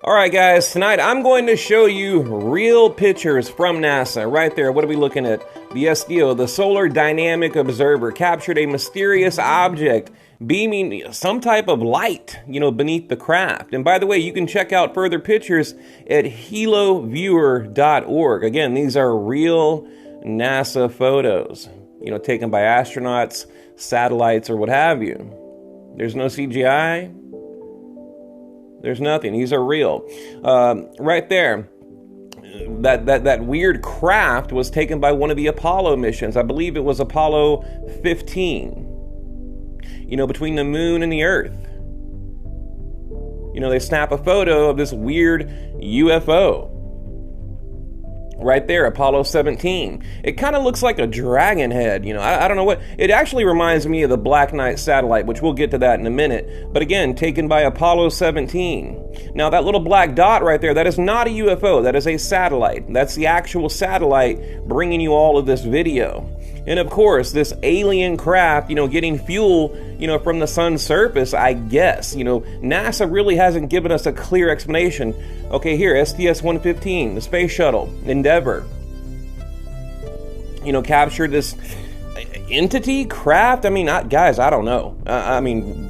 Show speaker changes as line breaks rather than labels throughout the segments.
Alright guys, tonight I'm going to show you real pictures from NASA. Right there, what are we looking at? The SDO, the Solar Dynamic Observer, captured a mysterious object beaming some type of light, beneath the craft. And by the way, you can check out further pictures at heloviewer.org. Again, these are real NASA photos, taken by astronauts, satellites, or what have you. There's no CGI. There's nothing. These are real. Right there, that weird craft was taken by one of the Apollo missions. I believe it was Apollo 15. Between the moon and the Earth. They snap a photo of this weird UFO. Right there, Apollo 17. It kind of looks like a dragon head, I don't know what. It actually reminds me of the Black Knight satellite, which we'll get to that in a minute. But again, taken by Apollo 17. Now, that little black dot right there, that is not a UFO. That is a satellite. That's the actual satellite bringing you all of this video. And of course, this alien craft, getting fuel, from the sun's surface, I guess. NASA really hasn't given us a clear explanation. Okay, here, STS-115, the space shuttle, Endeavour, captured this entity, craft. Guys, I don't know.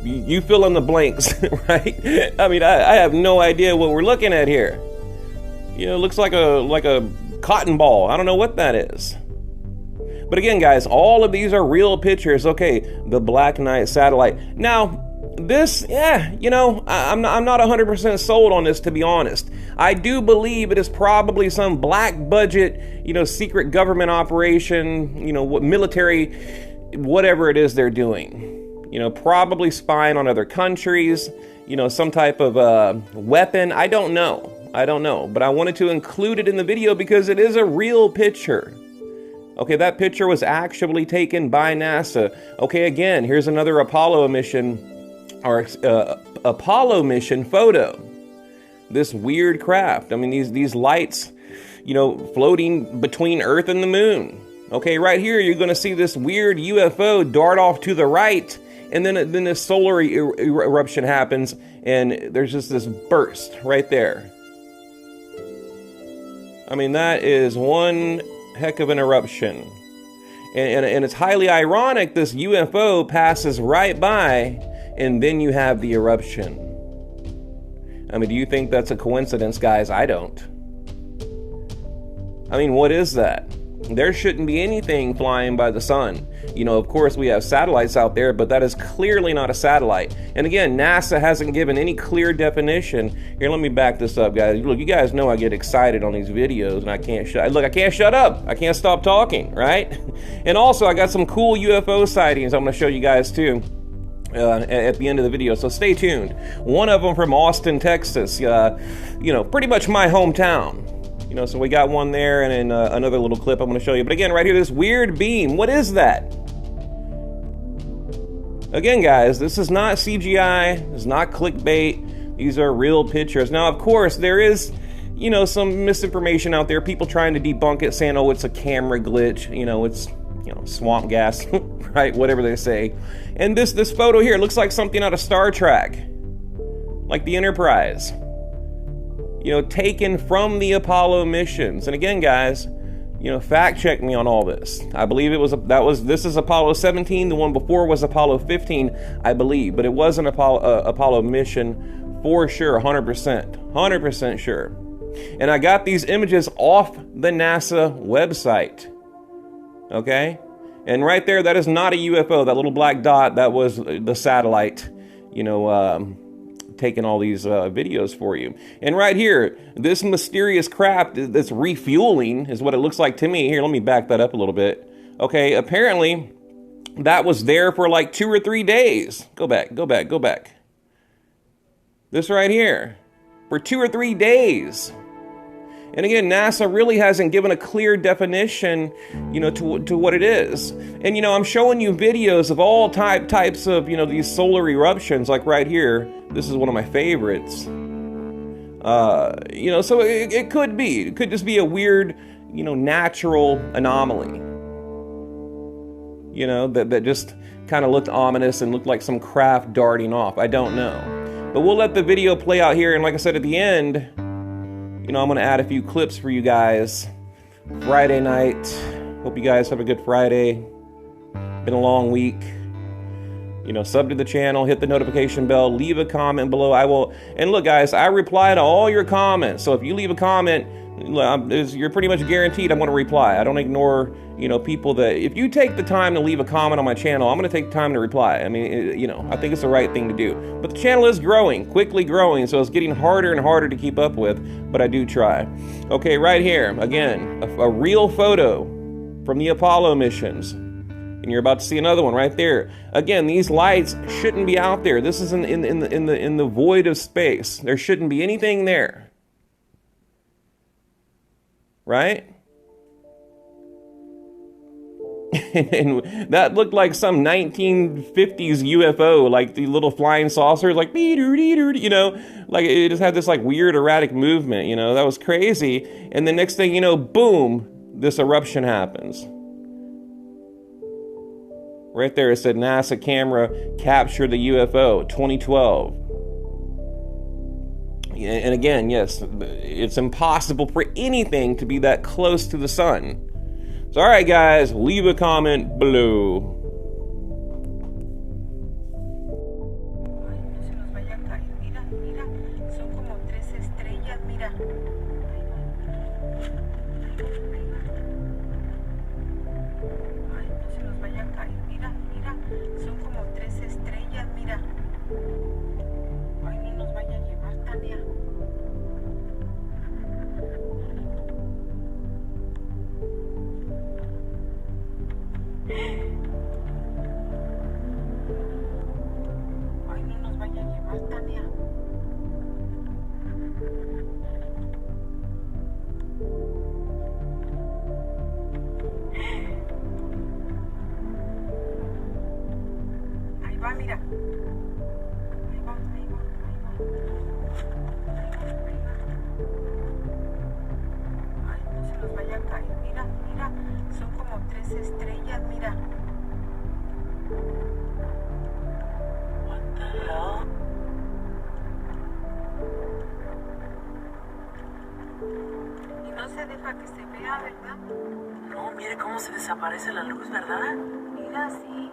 You fill in the blanks, right? I have no idea what we're looking at here. It looks like a cotton ball. I don't know what that is. But again, guys, all of these are real pictures. Okay, the Black Knight satellite. Now, this, I'm not 100% sold on this, to be honest. I do believe it is probably some black budget, secret government operation, military, whatever it is they're doing. Probably spying on other countries, some type of weapon. I don't know. But I wanted to include it in the video because it is a real picture. Okay, that picture was actually taken by NASA. Okay, again, here's another Apollo mission, or Apollo mission photo. This weird craft. These lights, floating between Earth and the moon. Okay, right here, you're going to see this weird UFO dart off to the right, and then this solar eruption happens, and there's just this burst right there. That is one heck of an eruption. And it's highly ironic, this UFO passes right by, and then you have the eruption. Do you think that's a coincidence, guys? I don't. What is that? There shouldn't be anything flying by the sun. Of course, we have satellites out there, but that is clearly not a satellite. And again, NASA hasn't given any clear definition. Here, let me back this up, guys. Look, you guys know I get excited on these videos, and I can't shut up. I can't stop talking, right? And also, I got some cool UFO sightings I'm going to show you guys, too, at the end of the video, so stay tuned. One of them from Austin, Texas, pretty much my hometown. So we got one there, and then another little clip I'm going to show you. But again, right here, this weird beam. What is that? Again, guys, this is not CGI. It's not clickbait. These are real pictures. Now, of course, there is, some misinformation out there. People trying to debunk it, saying, oh, it's a camera glitch. It's, swamp gas, right? Whatever they say. And this photo here looks like something out of Star Trek. Like the Enterprise. Taken from the Apollo missions. And again, guys, fact check me on all this. I believe this is Apollo 17. The one before was Apollo 15, I believe. But it was an Apollo mission for sure, 100% sure. And I got these images off the NASA website. Okay? And right there, that is not a UFO. That little black dot, that was the satellite, taking all these videos for you. And right here, this mysterious craft that's refueling is what it looks like to me. Here, let me back that up a little bit. Okay, apparently that was there for like 2 or 3 days. Go back. This right here, for 2 or 3 days. And again, NASA really hasn't given a clear definition, to what it is. And, I'm showing you videos of all types of, these solar eruptions, like right here. This is one of my favorites. So it could be. It could just be a weird, natural anomaly. That just kind of looked ominous and looked like some craft darting off. I don't know. But we'll let the video play out here. And like I said at the end, you know, I'm going to add a few clips for you guys. Friday night. Hope you guys have a good Friday. Been a long week. You know, sub to the channel, hit the notification bell, leave a comment below. I will, and look guys, I reply to all your comments. So if you leave a comment, you're pretty much guaranteed I'm going to reply. I don't ignore, you know, people that, if you take the time to leave a comment on my channel, I'm going to take the time to reply. I mean, you know, I think it's the right thing to do. But the channel is growing, quickly growing, so it's getting harder and harder to keep up with, but I do try. Okay, right here, again, a real photo from the Apollo missions. And you're about to see another one right there. Again, these lights shouldn't be out there. This is in the void of space. There shouldn't be anything there. Right? And that looked like some 1950s UFO, like the little flying saucers, like, you know, like it just had this like weird erratic movement, you know, that was crazy. And the next thing you know, boom, this eruption happens. Right there, it said NASA camera captured the UFO, 2012. And again, yes, it's impossible for anything to be that close to the sun. So, all right, guys, leave a comment below.
Que se vea, ¿verdad? No, mire cómo se desaparece la luz, ¿verdad? Mira, sí.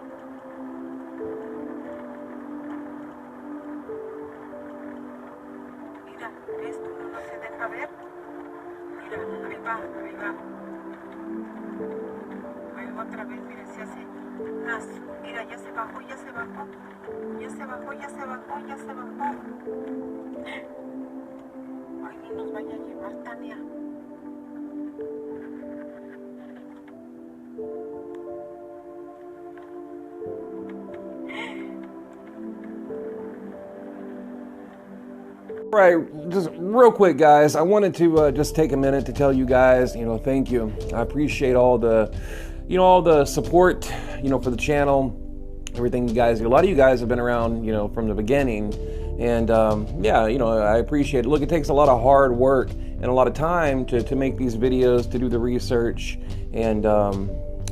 Mira, esto no se deja ver. Mira, ahí va, ahí va. Ahí va otra vez, mira, se hace unas. Mira, ya se bajó, ya se bajó. Ya se bajó, ya se bajó, ya se bajó. Ay, no nos vaya a llevar, Tania.
Right, just real quick, guys, I wanted to just take a minute to tell you guys, you know, thank you. I appreciate all the, you know, all the support, you know, for the channel, everything you guys, a lot of you guys have been around, you know, from the beginning. And yeah, you know, I appreciate it. Look, it takes a lot of hard work and a lot of time to make these videos, to do the research. And,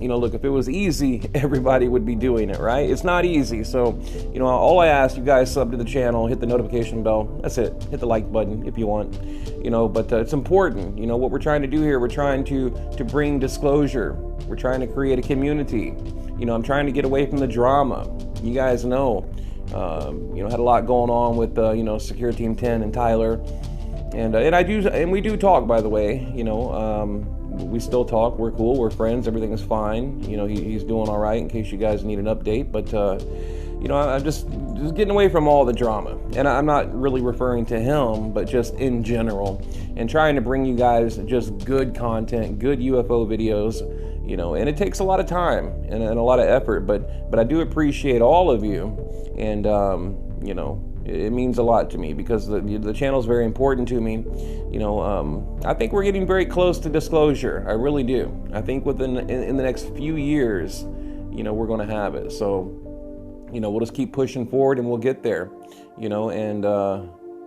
you know, look, if it was easy, everybody would be doing it, right? It's not easy. So, you know, all I ask you guys, sub to the channel, hit the notification bell. That's it. Hit the like button if you want, you know, but it's important. You know, what we're trying to do here, we're trying to bring disclosure. We're trying to create a community. You know, I'm trying to get away from the drama. You guys know, you know, had a lot going on with, you know, Secure Team 10 and Tyler. And we do talk, by the way, you know, we still talk, we're cool, we're friends, everything is fine. You know, he's doing all right in case you guys need an update, but, you know, I'm just getting away from all the drama. And I'm not really referring to him, but just in general, and trying to bring you guys just good content, good UFO videos, you know, and it takes a lot of time and a lot of effort, but I do appreciate all of you. And, you know, it means a lot to me because the channel is very important to me. You know, I think we're getting very close to disclosure. I really do. I think in the next few years, you know, we're going to have it. So, you know, we'll just keep pushing forward and we'll get there. You know, and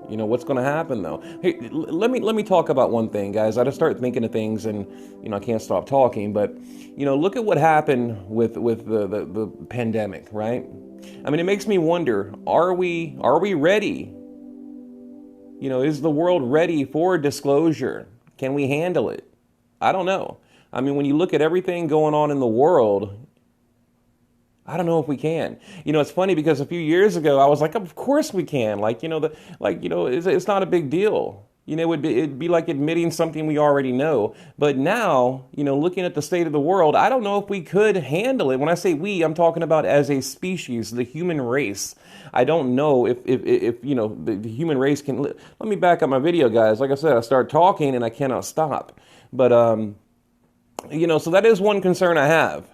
you know what's going to happen though. Hey, let me talk about one thing, guys. I just start thinking of things, and you know I can't stop talking. But you know, look at what happened with the pandemic, right? I mean, it makes me wonder: are we ready You know, is the world ready for disclosure? Can we handle it? I don't know. I mean, when you look at everything going on in the world, I don't know if we can. You know, it's funny because a few years ago I was like, of course we can. Like, you know, it's not a big deal. You know, it'd be like admitting something we already know. But now, you know, looking at the state of the world, I don't know if we could handle it. When I say we, I'm talking about as a species, the human race. I don't know if you know, the human race can live. Let me back up my video, guys. Like I said, I start talking and I cannot stop. But, you know, so that is one concern I have.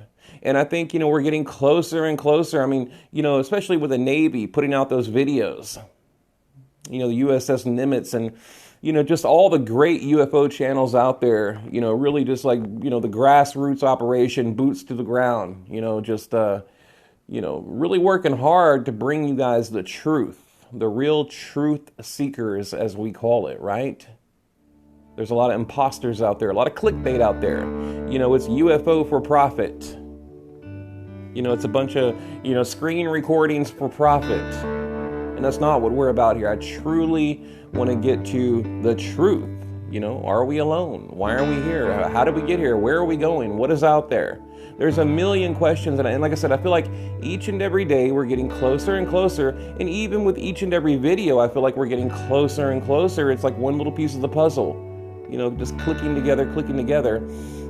And I think, you know, we're getting closer and closer. I mean, you know, especially with the Navy putting out those videos, you know, the USS Nimitz and, you know, just all the great UFO channels out there, you know, really just like, you know, the grassroots operation, boots to the ground, you know, just, you know, really working hard to bring you guys the truth, the real truth seekers, as we call it, right? There's a lot of imposters out there, a lot of clickbait out there. You know, it's UFO for profit. You know, it's a bunch of, you know, screen recordings for profit. And that's not what we're about here. I truly want to get to the truth. You know, are we alone? Why are we here? How did we get here? Where are we going? What is out there? There's a million questions. And like I said, I feel like each and every day we're getting closer and closer. And even with each and every video, I feel like we're getting closer and closer. It's like one little piece of the puzzle, you know, just clicking together.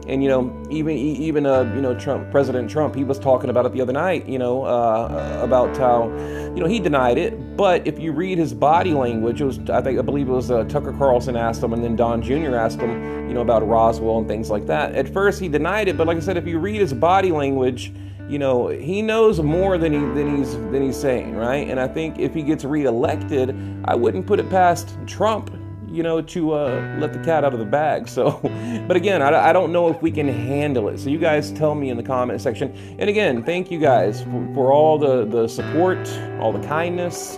And, you know, even you know, President Trump, he was talking about it the other night, you know, about how, you know, he denied it. But if you read his body language, it was, I believe it was Tucker Carlson asked him, and then Don Jr. asked him, you know, about Roswell and things like that. At first he denied it, but like I said, if you read his body language, you know, he knows more than he's saying, right? And I think if he gets reelected, I wouldn't put it past Trump, you know, to let the cat out of the bag. So, but again, I don't know if we can handle it. So you guys tell me in the comment section. And again, thank you guys for all the support, all the kindness.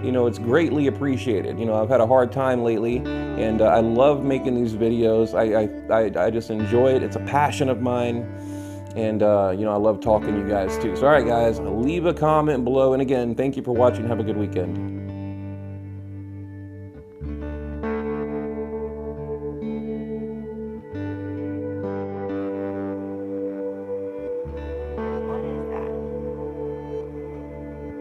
You know, it's greatly appreciated. You know, I've had a hard time lately, and I love making these videos. I just enjoy it. It's a passion of mine. And, you know, I love talking to you guys too. So, all right, guys, leave a comment below. And again, thank you for watching. Have a good weekend.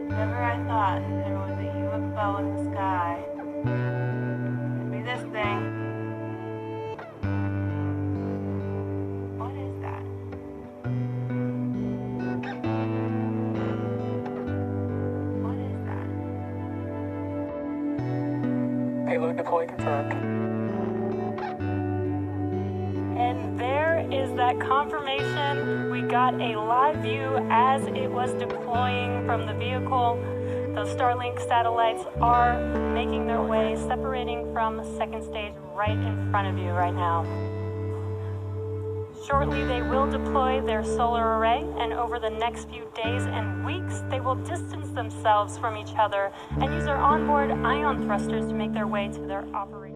Never I thought there was a UFO in the sky. Could be this thing. What is that? What is that?
Payload deploy confirmed.
And there is that confirmation. We got a live view as it was deploying from the vehicle. Those Starlink satellites are making their way, separating from second stage right in front of you right now. Shortly, they will deploy their solar array, and over the next few days and weeks, they will distance themselves from each other and use their onboard ion thrusters to make their way to their operation.